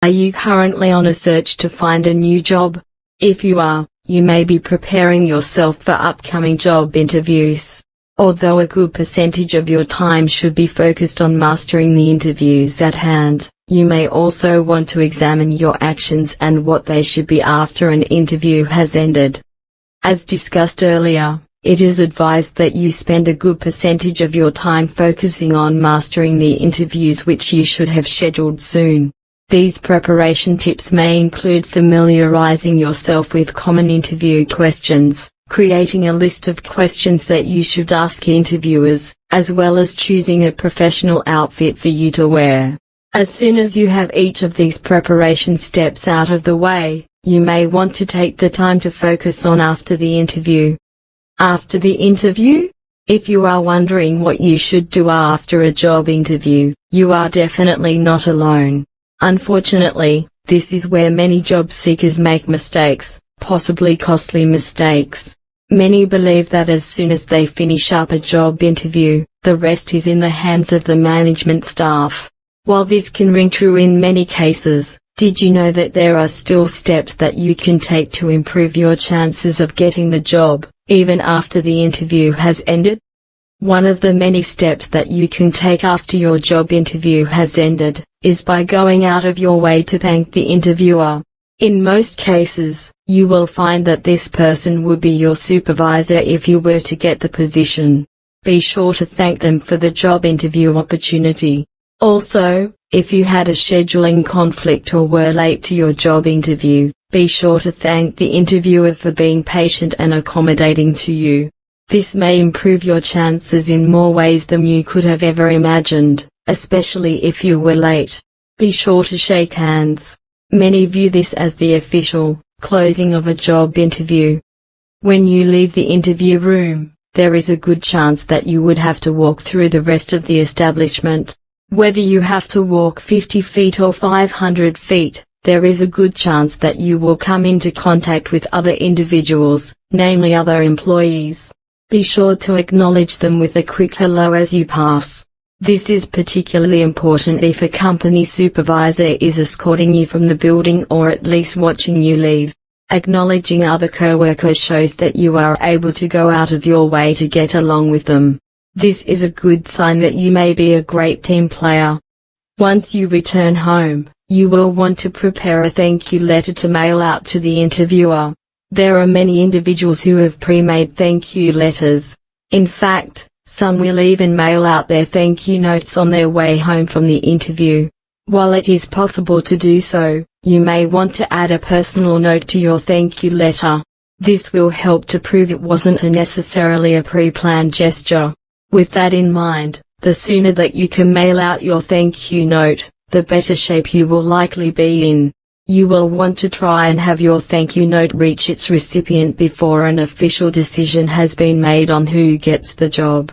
Are you currently on a search to find a new job? If you are, you may be preparing yourself for upcoming job interviews. Although a good percentage of your time should be focused on mastering the interviews at hand, you may also want to examine your actions and what they should be after an interview has ended. As discussed earlier, it is advised that you spend a good percentage of your time focusing on mastering the interviews which you should have scheduled soon. These preparation tips may include familiarizing yourself with common interview questions, creating a list of questions that you should ask interviewers, as well as choosing a professional outfit for you to wear. As soon as you have each of these preparation steps out of the way, you may want to take the time to focus on after the interview. After the interview? If you are wondering what you should do after a job interview, you are definitely not alone. Unfortunately, this is where many job seekers make mistakes, possibly costly mistakes. Many believe that as soon as they finish up a job interview, the rest is in the hands of the management staff. While this can ring true in many cases, did you know that there are still steps that you can take to improve your chances of getting the job, even after the interview has ended? One of the many steps that you can take after your job interview has ended, is by going out of your way to thank the interviewer. In most cases, you will find that this person would be your supervisor if you were to get the position. Be sure to thank them for the job interview opportunity. Also, if you had a scheduling conflict or were late to your job interview, be sure to thank the interviewer for being patient and accommodating to you. This may improve your chances in more ways than you could have ever imagined, especially if you were late. Be sure to shake hands. Many view this as the official closing of a job interview. When you leave the interview room, there is a good chance that you would have to walk through the rest of the establishment. Whether you have to walk 50 feet or 500 feet, there is a good chance that you will come into contact with other individuals, namely other employees. Be sure to acknowledge them with a quick hello as you pass. This is particularly important if a company supervisor is escorting you from the building or at least watching you leave. Acknowledging other co-workers shows that you are able to go out of your way to get along with them. This is a good sign that you may be a great team player. Once you return home, you will want to prepare a thank you letter to mail out to the interviewer. There are many individuals who have pre-made thank you letters. In fact, some will even mail out their thank you notes on their way home from the interview. While it is possible to do so, you may want to add a personal note to your thank you letter. This will help to prove it wasn't necessarily a pre-planned gesture. With that in mind, the sooner that you can mail out your thank you note, the better shape you will likely be in. You will want to try and have your thank you note reach its recipient before an official decision has been made on who gets the job.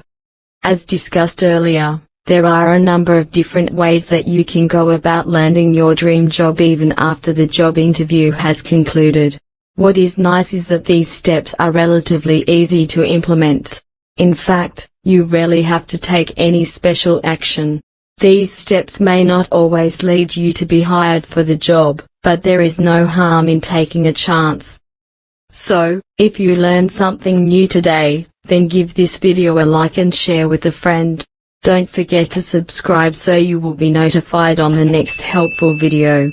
As discussed earlier, there are a number of different ways that you can go about landing your dream job even after the job interview has concluded. What is nice is that these steps are relatively easy to implement. In fact, you rarely have to take any special action. These steps may not always lead you to be hired for the job, but there is no harm in taking a chance. So, if you learned something new today, then give this video a like and share with a friend. Don't forget to subscribe so you will be notified on the next helpful video.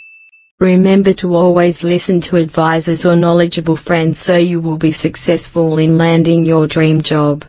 Remember to always listen to advisors or knowledgeable friends so you will be successful in landing your dream job.